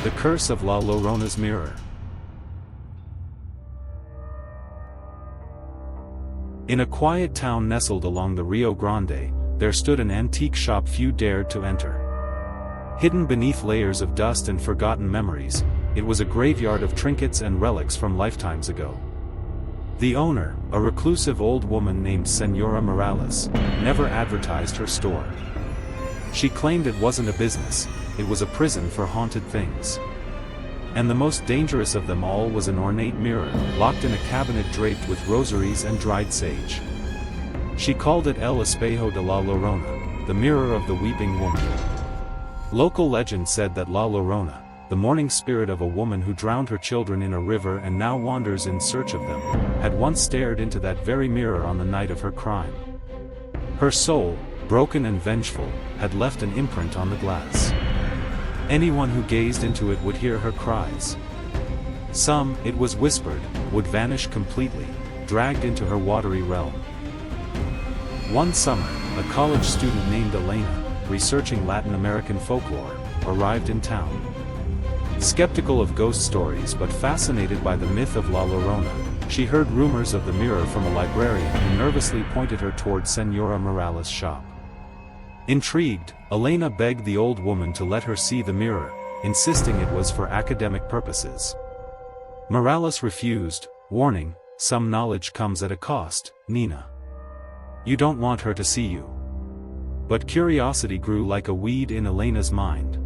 The Curse of La Llorona's Mirror. In a quiet town nestled along the Rio Grande, there stood an antique shop few dared to enter. Hidden beneath layers of dust and forgotten memories, it was a graveyard of trinkets and relics from lifetimes ago. The owner, a reclusive old woman named Señora Morales, never advertised her store. She claimed it wasn't a business, it was a prison for haunted things. And the most dangerous of them all was an ornate mirror, locked in a cabinet draped with rosaries and dried sage. She called it El Espejo de la Llorona, the mirror of the weeping woman. Local legend said that La Llorona, the mourning spirit of a woman who drowned her children in a river and now wanders in search of them, had once stared into that very mirror on the night of her crime. Her soul, broken and vengeful, had left an imprint on the glass. Anyone who gazed into it would hear her cries. Some, it was whispered, would vanish completely, dragged into her watery realm. One summer, a college student named Elena, researching Latin American folklore, arrived in town. Skeptical of ghost stories but fascinated by the myth of La Llorona, she heard rumors of the mirror from a librarian who nervously pointed her toward Señora Morales' shop. Intrigued, Elena begged the old woman to let her see the mirror, insisting it was for academic purposes. Morales refused, warning, "Some knowledge comes at a cost, Nina. You don't want her to see you." But curiosity grew like a weed in Elena's mind.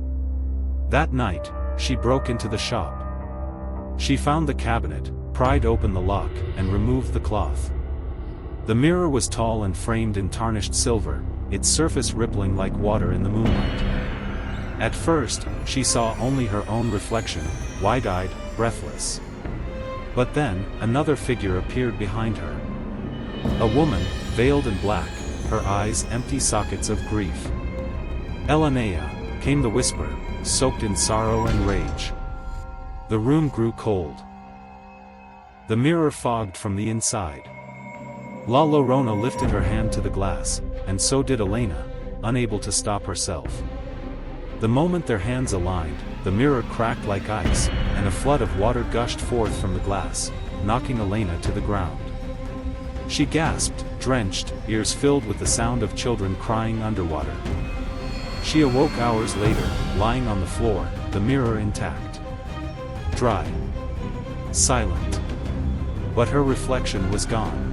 That night, she broke into the shop. She found the cabinet, pried open the lock, and removed the cloth. The mirror was tall and framed in tarnished silver, its surface rippling like water in the moonlight. At first, she saw only her own reflection, wide-eyed, breathless. But then, another figure appeared behind her. A woman, veiled in black, her eyes empty sockets of grief. "Elena," came the whisper, soaked in sorrow and rage. The room grew cold. The mirror fogged from the inside. La Llorona lifted her hand to the glass, and so did Elena, unable to stop herself. The moment their hands aligned, the mirror cracked like ice, and a flood of water gushed forth from the glass, knocking Elena to the ground. She gasped, drenched, ears filled with the sound of children crying underwater. She awoke hours later, lying on the floor, the mirror intact. Dry. Silent. But her reflection was gone.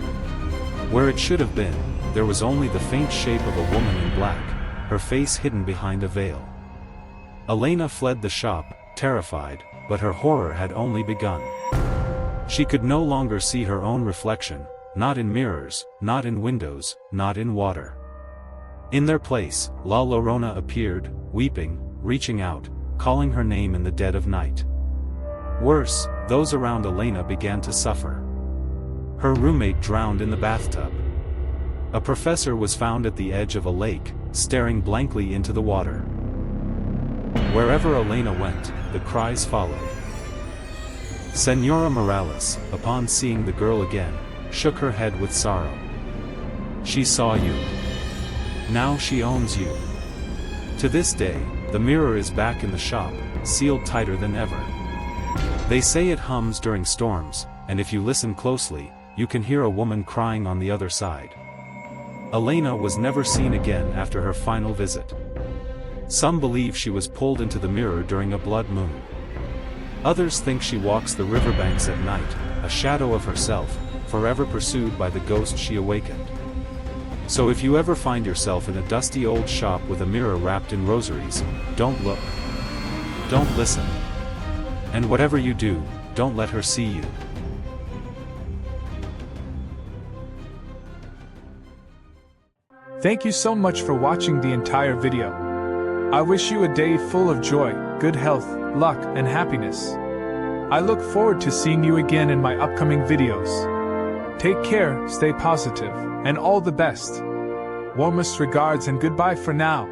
Where it should have been, there was only the faint shape of a woman in black, her face hidden behind a veil. Elena fled the shop, terrified, but her horror had only begun. She could no longer see her own reflection, not in mirrors, not in windows, not in water. In their place, La Llorona appeared, weeping, reaching out, calling her name in the dead of night. Worse, those around Elena began to suffer. Her roommate drowned in the bathtub. A professor was found at the edge of a lake, staring blankly into the water. Wherever Elena went, the cries followed. Señora Morales, upon seeing the girl again, shook her head with sorrow. "She saw you. Now she owns you." To this day, the mirror is back in the shop, sealed tighter than ever. They say it hums during storms, and if you listen closely, you can hear a woman crying on the other side. Elena was never seen again after her final visit. Some believe she was pulled into the mirror during a blood moon. Others think she walks the riverbanks at night, a shadow of herself, forever pursued by the ghost she awakened. So if you ever find yourself in a dusty old shop with a mirror wrapped in rosaries, don't look. Don't listen. And whatever you do, don't let her see you. Thank you so much for watching the entire video. I wish you a day full of joy, good health, luck, and happiness. I look forward to seeing you again in my upcoming videos. Take care, stay positive, and all the best. Warmest regards and goodbye for now.